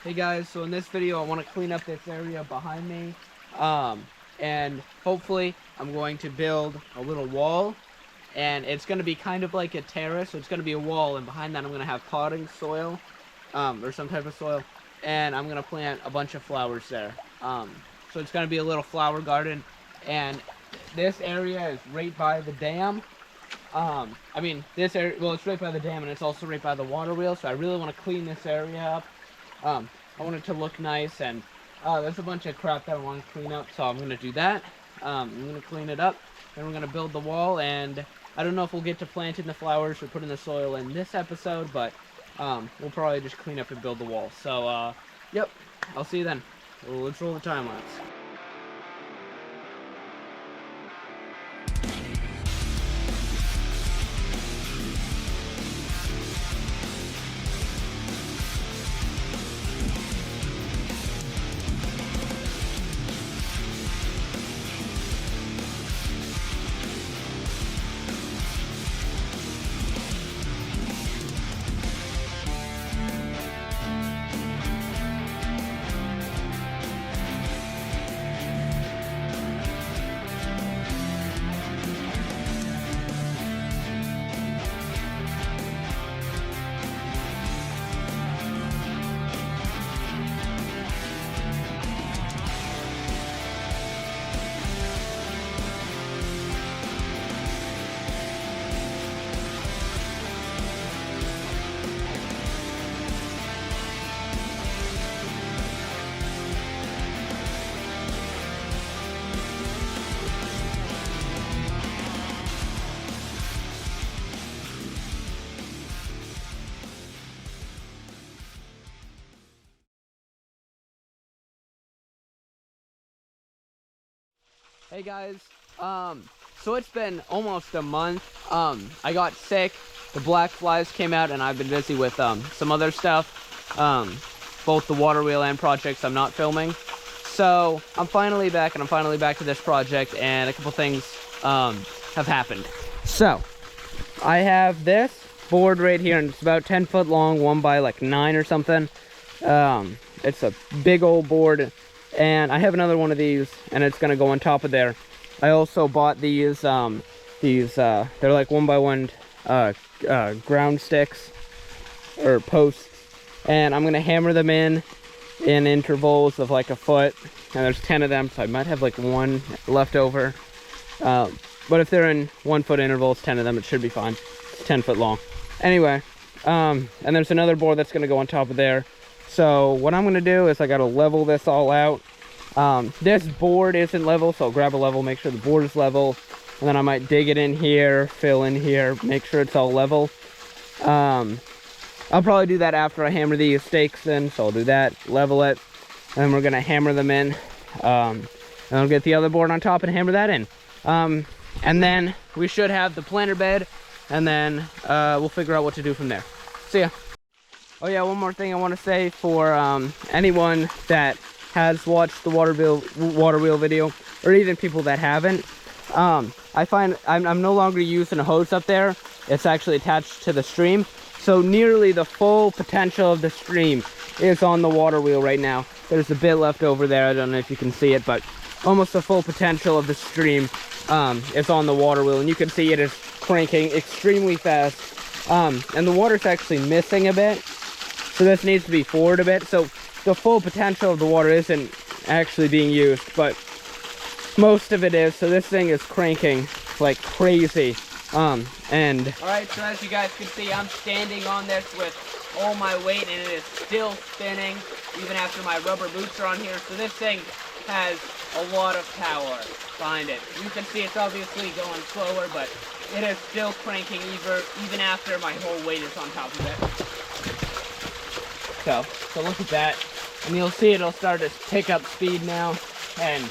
Hey guys, so in this video I want to clean up this area behind me, and hopefully I'm going to build a little wall, and it's going to be kind of like a terrace, so it's going to be a wall, and behind that I'm going to have potting soil, or some type of soil, and I'm going to plant a bunch of flowers there. So it's going to be a little flower garden, and this area is right by the dam. This area, well, it's right by the dam, and it's also right by the water wheel, so I really want to clean this area up. I want it to look nice, and there's a bunch of crap that I want to clean up, so I'm going to do that. I'm going to clean it up, then we're going to build the wall, and I don't know if we'll get to planting the flowers or putting the soil in this episode, but we'll probably just clean up and build the wall. So, yep, I'll see you then. Well, let's roll the time lapse. Hey guys, so it's been almost a month. I got sick, the black flies came out, and I've been busy with some other stuff, both the water wheel and projects I'm not filming. So I'm finally back, and I'm finally back to this project, and a couple things have happened. So I have this board right here, and it's about 10 foot long, 1 by like 9 or something. It's a big old board. And I have another one of these, and it's gonna go on top of there. I also bought these, they're like 1 by 1 ground sticks, or posts. And I'm gonna hammer them in intervals of like a foot. And there's 10 of them, so I might have like 1 left over. But if they're in 1 foot intervals, 10 of them, it should be fine. It's 10 foot long. Anyway, and there's another board that's gonna go on top of there. So what I'm gonna do is I gotta level this all out. This board isn't level, so I'll grab a level, make sure the board is level, and then I might dig it in here, fill in here, make sure it's all level. I'll probably do that after I hammer these stakes in, so I'll do that, level it, and then we're gonna hammer them in. And I'll get the other board on top and hammer that in. And then we should have the planter bed, and then we'll figure out what to do from there. See ya. Oh yeah, one more thing I want to say for anyone that has watched the water wheel video, or even people that haven't. I find I'm no longer using a hose up there. It's actually attached to the stream. So nearly the full potential of the stream is on the water wheel right now. There's a bit left over there. I don't know if you can see it, but almost the full potential of the stream is on the water wheel. And you can see it is cranking extremely fast. And the water's actually missing a bit. So this needs to be forward a bit. So the full potential of the water isn't actually being used, but most of it is. So this thing is cranking like crazy. And alright, so as you guys can see, I'm standing on this with all my weight, and it is still spinning even after my rubber boots are on here. So this thing has a lot of power behind it. You can see it's obviously going slower, but it is still cranking even after my whole weight is on top of it. So look at that, and you'll see it'll start to pick up speed now, and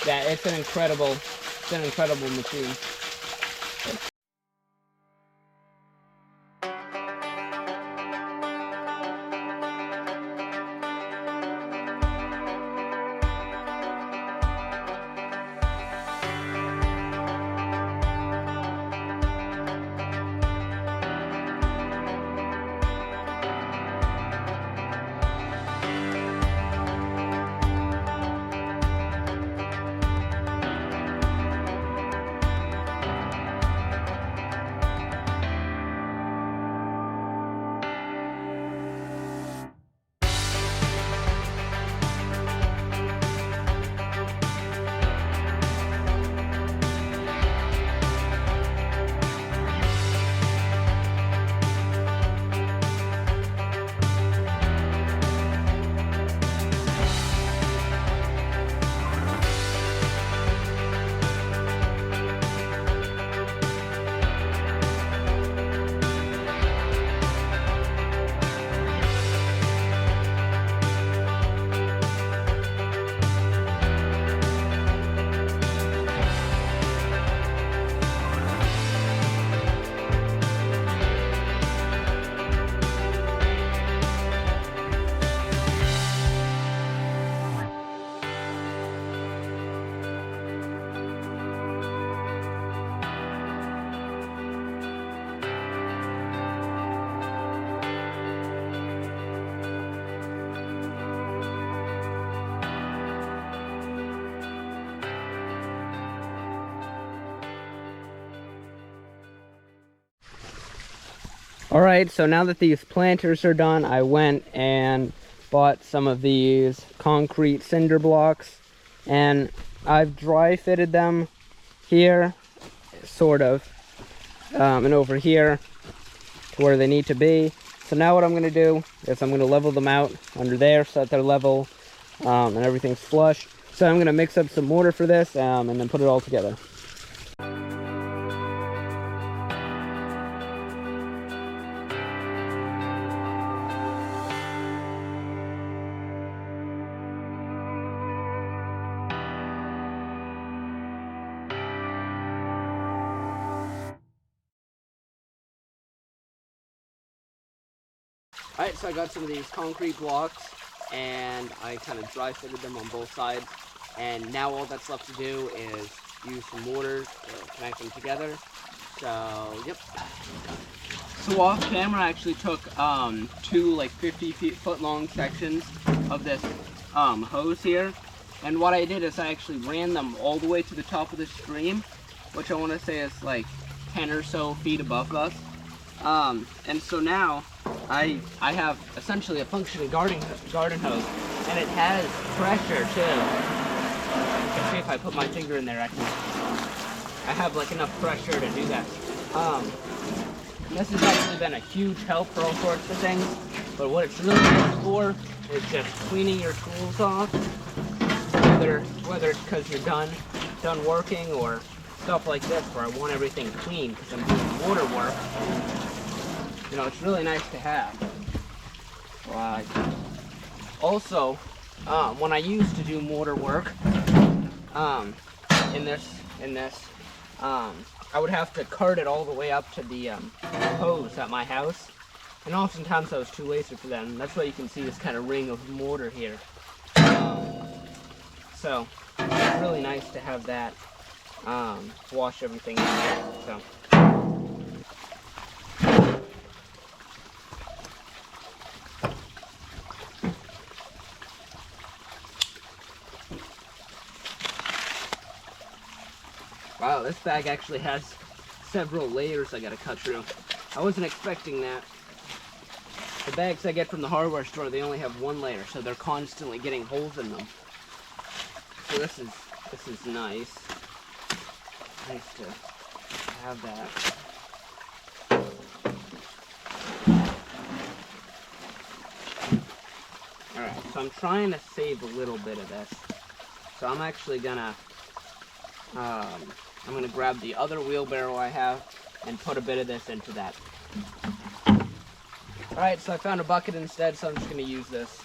yeah, it's an incredible machine. All right, so now that these planters are done, I went and bought some of these concrete cinder blocks, and I've dry fitted them here, sort of, and over here to where they need to be. So now what I'm going to do is I'm going to level them out under there so that they're level, and everything's flush. So I'm going to mix up some mortar for this, and then put it all together. Alright, so I got some of these concrete blocks, and I kind of dry fitted them on both sides, and now all that's left to do is use some mortar to connect them together. So, yep. So off camera, I actually took two like 50-foot long sections of this hose here, and what I did is I actually ran them all the way to the top of the stream, which I want to say is like 10 or so feet above us. And so now I have essentially a functioning garden hose, and it has pressure too. You can see if I put my finger in there, I have like enough pressure to do that. This has actually been a huge help for all sorts of things, but what it's really good for is just cleaning your tools off, whether it's because you're done working, or stuff like this where I want everything clean because I'm doing mortar work. You know, it's really nice to have. Also, when I used to do mortar work, in this, I would have to cart it all the way up to the hose at my house, and oftentimes I was too lazy for that. And that's why you can see this kind of ring of mortar here. So it's really nice to have that wash everything out. So. Wow, this bag actually has several layers I gotta cut through. I wasn't expecting that. The bags I get from the hardware store, they only have one layer, so they're constantly getting holes in them. So this is nice. Nice to have that. Alright, so I'm trying to save a little bit of this. So I'm actually gonna I'm going to grab the other wheelbarrow I have and put a bit of this into that. Alright, so I found a bucket instead, so I'm just going to use this.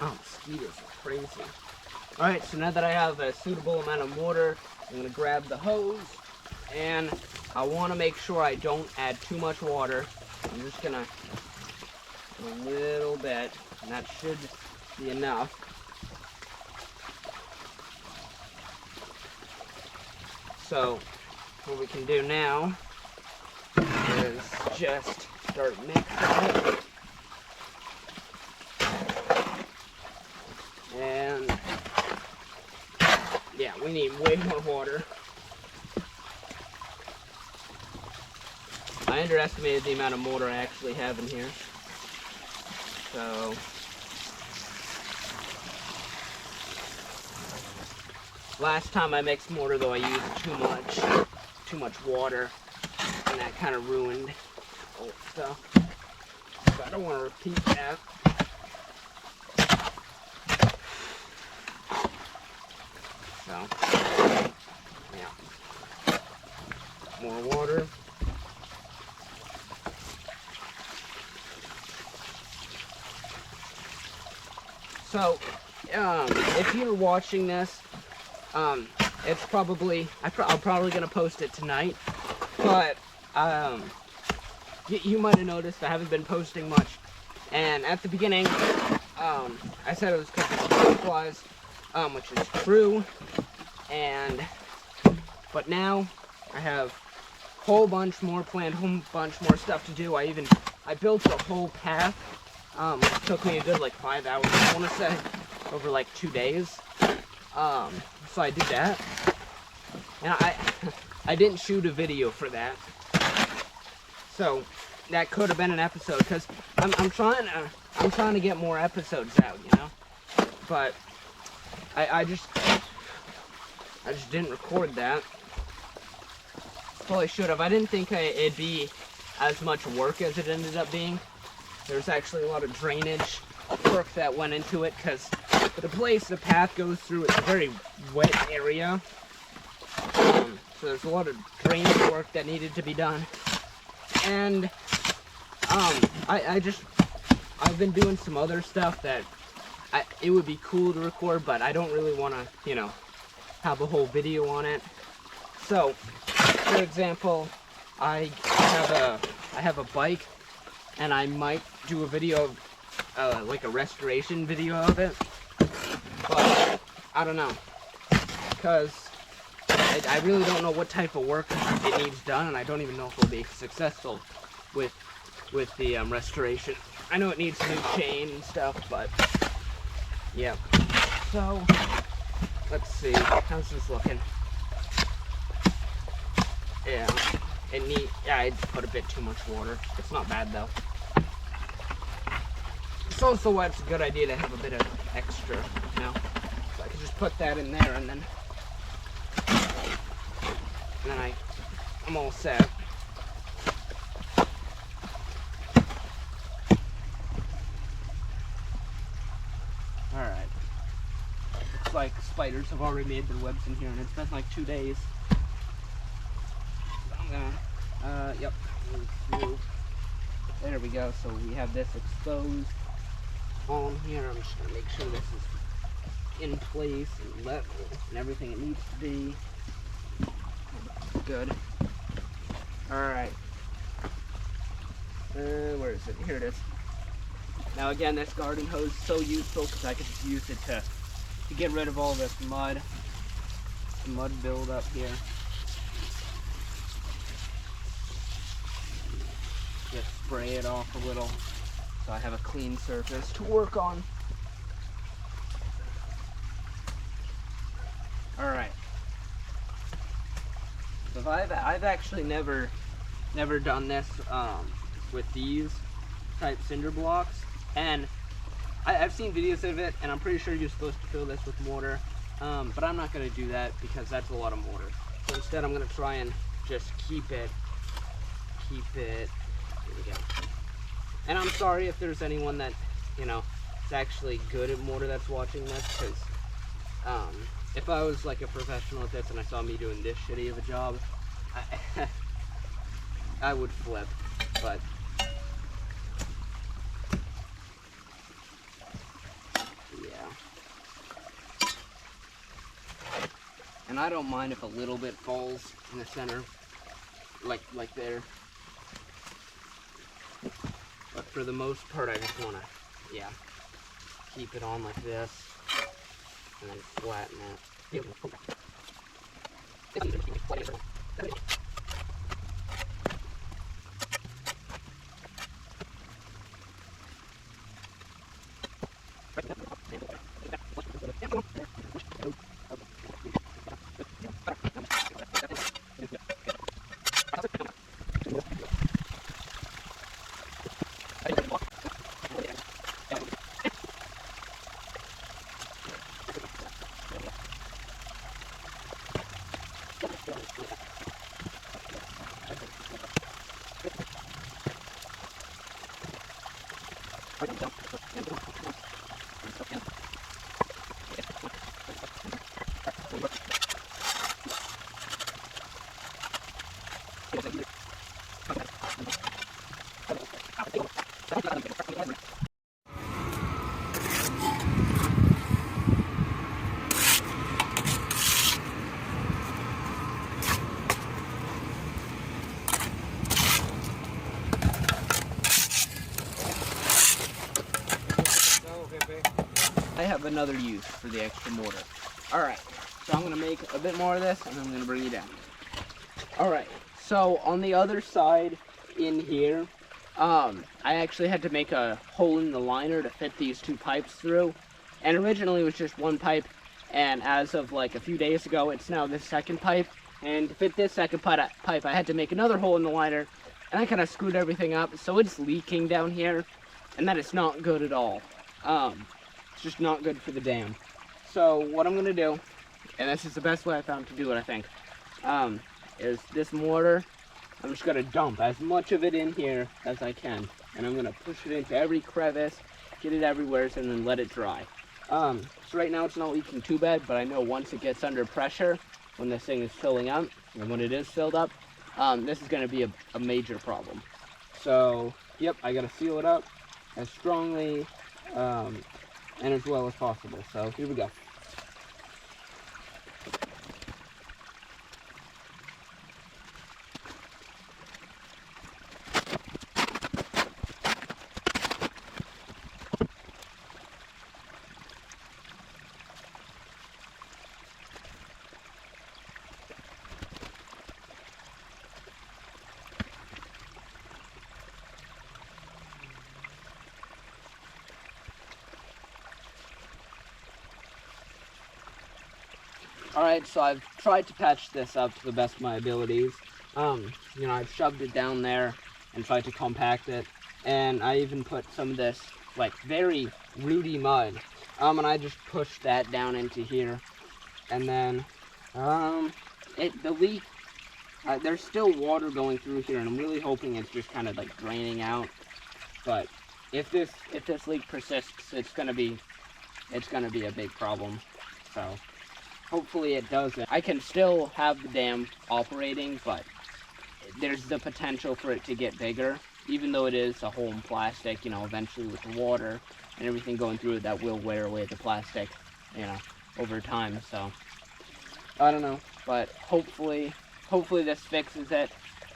Oh, mosquitoes are crazy. Alright, so now that I have a suitable amount of mortar, I'm going to grab the hose, and I want to make sure I don't add too much water. I'm just going to a little bit, and that should be enough. So what we can do now is just start mixing it. And yeah, we need way more water. underestimated the amount of mortar I actually have in here. So last time I mixed mortar though, I used too much water, and that kind of ruined old stuff. So I don't want to repeat that. So yeah, more water. So, if you're watching this, it's probably, I'm probably going to post it tonight, but, you might have noticed I haven't been posting much, and at the beginning, I said it was because of butterflies, which is true, but now, I have a whole bunch more planned, whole bunch more stuff to do. I built a whole path. It took me a good like 5 hours, I want to say, over like 2 days. So I did that, and I didn't shoot a video for that. So that could have been an episode, because I'm trying to get more episodes out, you know. But I just didn't record that. Probably should have. I didn't think it'd be as much work as it ended up being. There's actually a lot of drainage work that went into it, because the path goes through, it's a very wet area. So there's a lot of drainage work that needed to be done. And I've been doing some other stuff that it would be cool to record, but I don't really want to, you know, have a whole video on it. So, for example, I have a bike, and I might do a video of, like a restoration video of it, but I don't know, because I really don't know what type of work it needs done, and I don't even know if it'll be successful with the restoration. I know it needs new chain and stuff, but yeah. So let's see, how's this looking? Yeah, I put a bit too much water. It's not bad though. It's also why it's a good idea to have a bit of extra, you know. So I can just put that in there, and then I'm all set. Alright. Looks like spiders have already made their webs in here, and it's been like 2 days. So I'm gonna, yep, move through. There we go. So we have this exposed on here. I'm just gonna make sure this is in place and level and everything it needs to be. Good. Alright. Where is it? Here it is. Now again, this garden hose is so useful because I can just use it to get rid of all this mud buildup here. Just spray it off a little so I have a clean surface to work on. Alright. So I've actually never done this with these type cinder blocks, and I've seen videos of it, and I'm pretty sure you're supposed to fill this with mortar, but I'm not going to do that because that's a lot of mortar. So instead I'm going to try and just keep it, here we go. And I'm sorry if there's anyone that, you know, is actually good at mortar that's watching this, because if I was like a professional at this and I saw me doing this shitty of a job, I would flip, but yeah. And I don't mind if a little bit falls in the center, like there. But for the most part, I just want to, yeah, keep it on like this, and then flatten it. I have another use for the extra mortar. Alright, so I'm going to make a bit more of this and I'm going to bring you down. Alright, so on the other side in here, I actually had to make a hole in the liner to fit these two pipes through. And originally it was just one pipe, and as of like a few days ago, it's now this second pipe. And to fit this second pipe, I had to make another hole in the liner, and I kind of screwed everything up. So it's leaking down here, and that is not good at all. It's just not good for the dam. So what I'm gonna do, and this is the best way I found to do it, I think, is this mortar. I'm just gonna dump as much of it in here as I can, and I'm gonna push it into every crevice, get it everywhere, and then let it dry. So right now it's not leaking too bad, but I know once it gets under pressure, when this thing is filling up, and when it is filled up, this is gonna be a major problem. So, yep, I gotta seal it up as strongly and as well as possible. So here we go. Alright, so I've tried to patch this up to the best of my abilities. You know, I've shoved it down there and tried to compact it. And I even put some of this, like, very rooty mud. And I just pushed that down into here. And then, the leak, there's still water going through here, and I'm really hoping it's just kind of, like, draining out. But if this leak persists, it's gonna be a big problem. So hopefully it doesn't. I can still have the dam operating, but there's the potential for it to get bigger. Even though it is a hole in plastic, you know, eventually with the water and everything going through it, that will wear away the plastic, you know, over time. So I don't know, but hopefully this fixes it.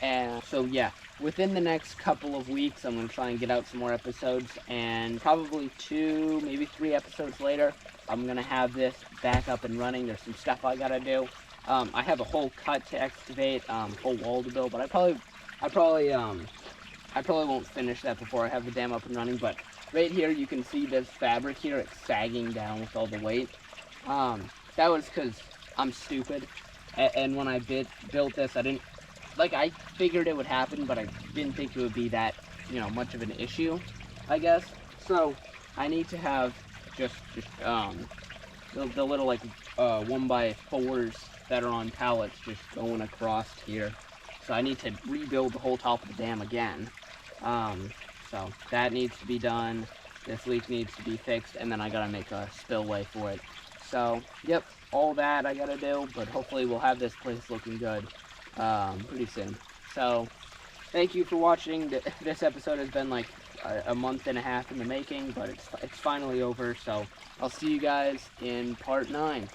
And so yeah, within the next couple of weeks, I'm going to try and get out some more episodes, and probably 2, maybe 3 episodes later, I'm going to have this back up and running. There's some stuff I got to do. I have a whole cut to excavate, whole wall to build, but I probably won't finish that before I have the dam up and running. But right here, you can see this fabric here, it's sagging down with all the weight. That was because I'm stupid, and when I built this, I figured it would happen, but I didn't think it would be that, you know, much of an issue, I guess. So I need to have just the little, like, 1x4s that are on pallets just going across here. So I need to rebuild the whole top of the dam again. So that needs to be done. This leak needs to be fixed, and then I gotta make a spillway for it. So, yep, all that I gotta do, but hopefully we'll have this place looking good pretty soon. So, thank you for watching. This episode has been like a month and a half in the making, but it's finally over. So, I'll see you guys in part 9.